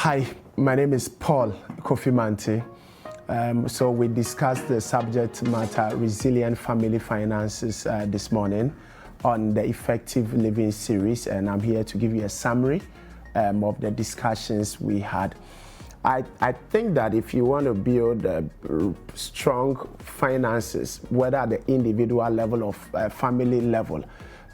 Hi, my name is Paul Kofi Mante. So we discussed the subject matter resilient family finances this morning on the Effective Living series, and I'm here to give you a summary of the discussions we had. I think that if you want to build strong finances, whether at the individual level or family level,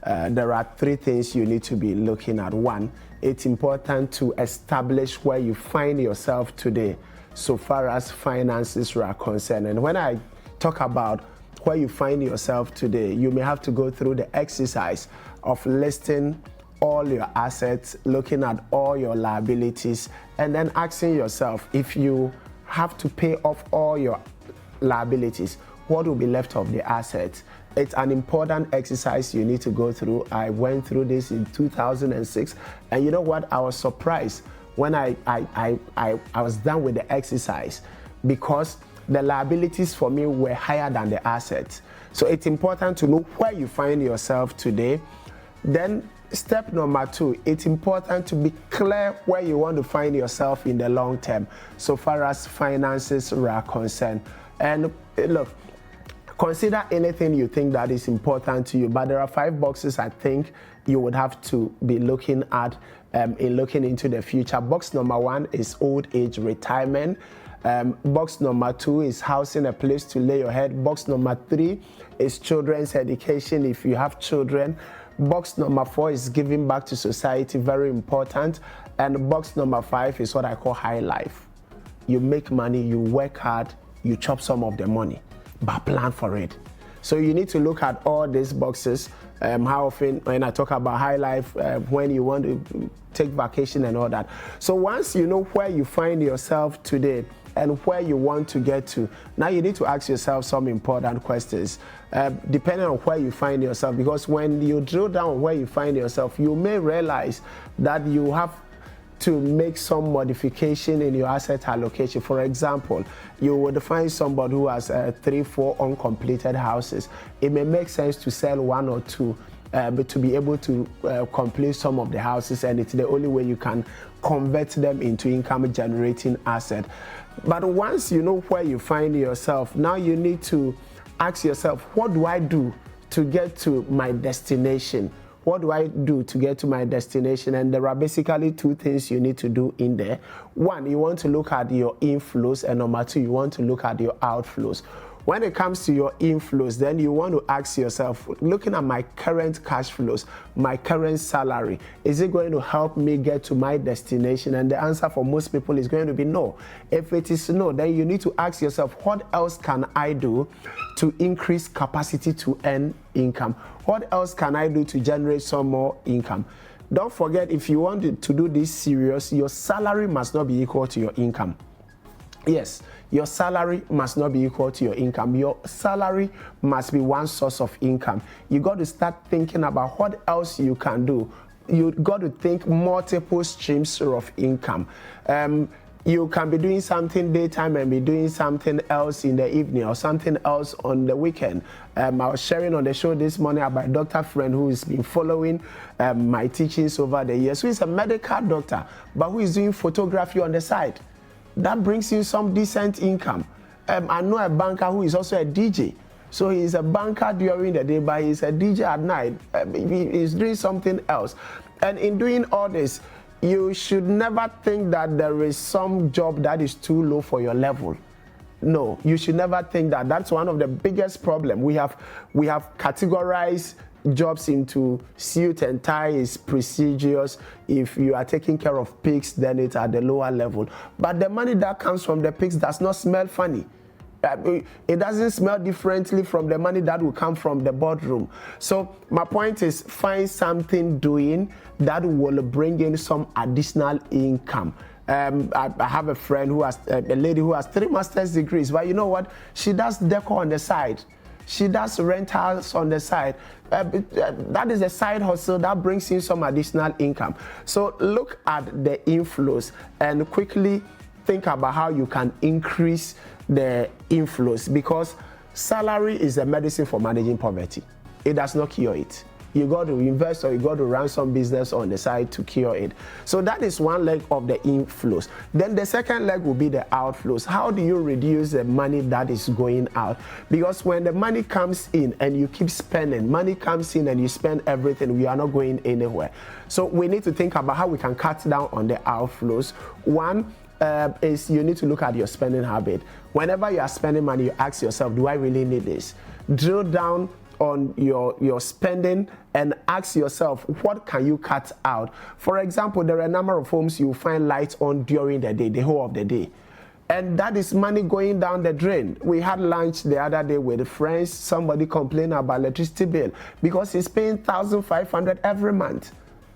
there are three things you need to be looking at. One, it's important to establish where you find yourself today so far as finances are concerned. And when I talk about where you find yourself today, you may have to go through the exercise of listing all your assets, looking at all your liabilities, and then asking yourself, if you have to pay off all your liabilities, what will be left of the assets? It's an important exercise you need to go through. I went through this in 2006, and you know what? I was surprised when I was done with the exercise, because the liabilities for me were higher than the assets. So it's important to know where you find yourself today. Then step number two, it's important to be clear where you want to find yourself in the long term so far as finances are concerned. And look, consider anything you think that is important to you, but there are 5 boxes I think you would have to be looking at in looking into the future. Box number 1 is old age retirement. Box number 2 is housing, a place to lay your head. Box number 3 is children's education if you have children. Box number 4 is giving back to society, very important. And box number 5 is what I call high life. You make money, you work hard, you chop some of the money, but plan for it. So you need to look at all these boxes. How often, when I talk about high life, when you want to take vacation and all that. So once you know where you find yourself today and where you want to get to, now you need to ask yourself some important questions, depending on where you find yourself. Because when you drill down where you find yourself, you may realize that you have to make some modification in your asset allocation. For example, you would find somebody who has 3-4 uncompleted houses. It may make sense to sell 1 or 2, but to be able to complete some of the houses, and it's the only way you can convert them into income generating asset. But once you know where you find yourself, now you need to ask yourself, what do I do to get to my destination? What do I do to get to my destination? And there are basically 2 things you need to do in there. 1, you want to look at your inflows, and number 2, you want to look at your outflows. When it comes to your inflows, then you want to ask yourself, looking at my current cash flows, my current salary, is it going to help me get to my destination? And the answer for most people is going to be no. If it is no, then you need to ask yourself, what else can I do to increase capacity to earn income? What else can I do to generate some more income? Don't forget, if you want to do this serious, your salary must not be equal to your income. Yes, your salary must not be equal to your income. Your salary must be one source of income. You got to start thinking about what else you can do. You got to think multiple streams of income. You can be doing something daytime and be doing something else in the evening, or something else on the weekend. I was sharing on the show this morning about a doctor friend who has been following my teachings over the years. So he's a medical doctor, but who is doing photography on the side. That brings you some decent income. I know a banker who is also a DJ. So he's a banker during the day, but he's a DJ at night. He's doing something else. And in doing all this, you should never think that there is some job that is too low for your level. No, you should never think that. That's one of the biggest problems. We have categorized jobs into suit and tie is prestigious. If you are taking care of pigs, then it's at the lower level. But the money that comes from the pigs does not smell funny. It doesn't smell differently from the money that will come from the boardroom. So my point is, find something doing that will bring in some additional income. I have a friend who has a lady who has 3 master's degrees, but you know what? She does decor on the side. She does rentals on the side. That is a side hustle that brings in some additional income. So look at the inflows and quickly think about how you can increase the inflows, because salary is a medicine for managing poverty. It does not cure it. you got to invest or you got to run some business on the side to cure it. So that is one leg of the inflows. Then the second leg will be the outflows. How do you reduce the money that is going out? Because when the money comes in and you keep spending, money comes in and you spend everything, we are not going anywhere. So we need to think about how we can cut down on the outflows. One is you need to look at your spending habit. Whenever you are spending money, you ask yourself, do I really need this? Drill down on your spending and ask yourself, what can you cut out? For example, there are a number of homes you find lights on during the day, the whole of the day. And that is money going down the drain. We had lunch the other day with friends. Somebody complained about electricity bill because he's paying $1,500 every month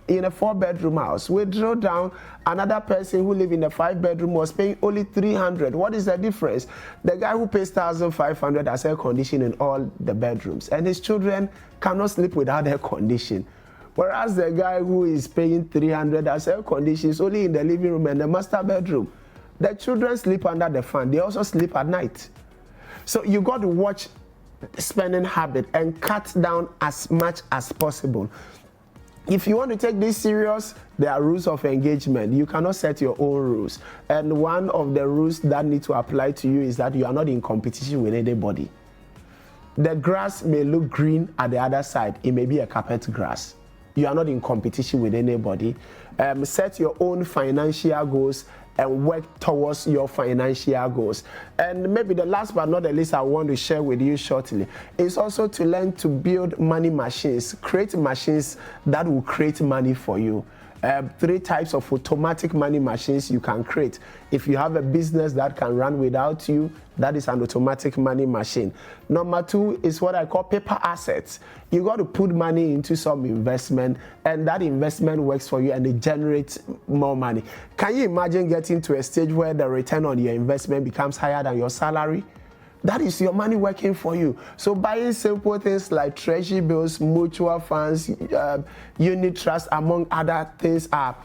in a 4-bedroom house. We drill down, another person who live in a 5-bedroom was paying only $300. What is the difference? The guy who pays $1,500 has air conditioning in all the bedrooms, and his children cannot sleep without air conditioning. Whereas the guy who is paying $300 has air conditioning only in the living room and the master bedroom. The children sleep under the fan. They also sleep at night. So you got to watch spending habit and cut down as much as possible. If you want to take this serious, there are rules of engagement. You cannot set your own rules. And one of the rules that need to apply to you is that you are not in competition with anybody. The grass may look green at the other side. It may be a carpet grass. You are not in competition with anybody. Set your own financial goals and work towards your financial goals. And maybe the last but not the least I want to share with you shortly is also to learn to build money machines, create machines that will create money for you. 3 types of automatic money machines you can create. If you have a business that can run without you, that is an automatic money machine. Number 2 is what I call paper assets. You got to put money into some investment, and that investment works for you and it generates more money. Can you imagine getting to a stage where the return on your investment becomes higher than your salary? That is your money working for you. So buying simple things like treasury bills, mutual funds, unit trust, among other things, are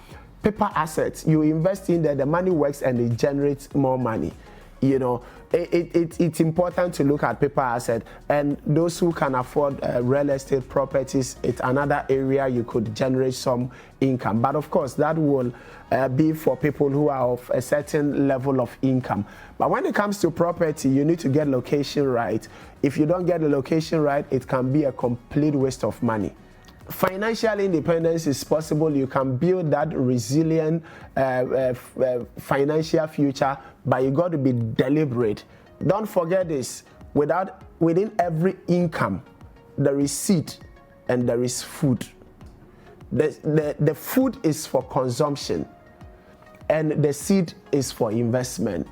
paper assets. You invest in there, the money works and it generates more money. You know, it's important to look at paper asset, and those who can afford real estate properties, it's another area you could generate some income. But of course, that will be for people who are of a certain level of income. But when it comes to property, you need to get location right. If you don't get the location right, it can be a complete waste of money. Financial independence is possible. You can build that resilient financial future, but you got to be deliberate. Don't forget this, within every income, there is seed and there is food. The food is for consumption and the seed is for investment.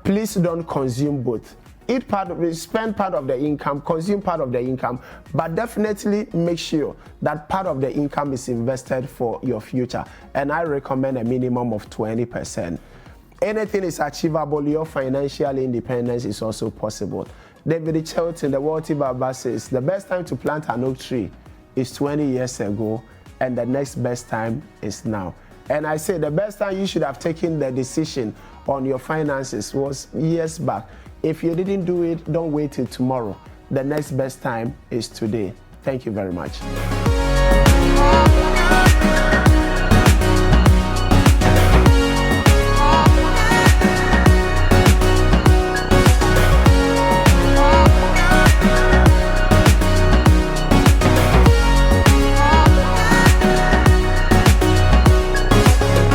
Please don't consume both. Eat part of it, spend part of the income, consume part of the income, but definitely make sure that part of the income is invested for your future. And I recommend a minimum of 20%. Anything is achievable. Your financial independence is also possible. David Chelton, the wealthy Baba, says the best time to plant an oak tree is 20 years ago, and the next best time is now. And I say the best time you should have taken the decision on your finances was years back. If you didn't do it, don't wait till tomorrow. The next best time is today. Thank you very much.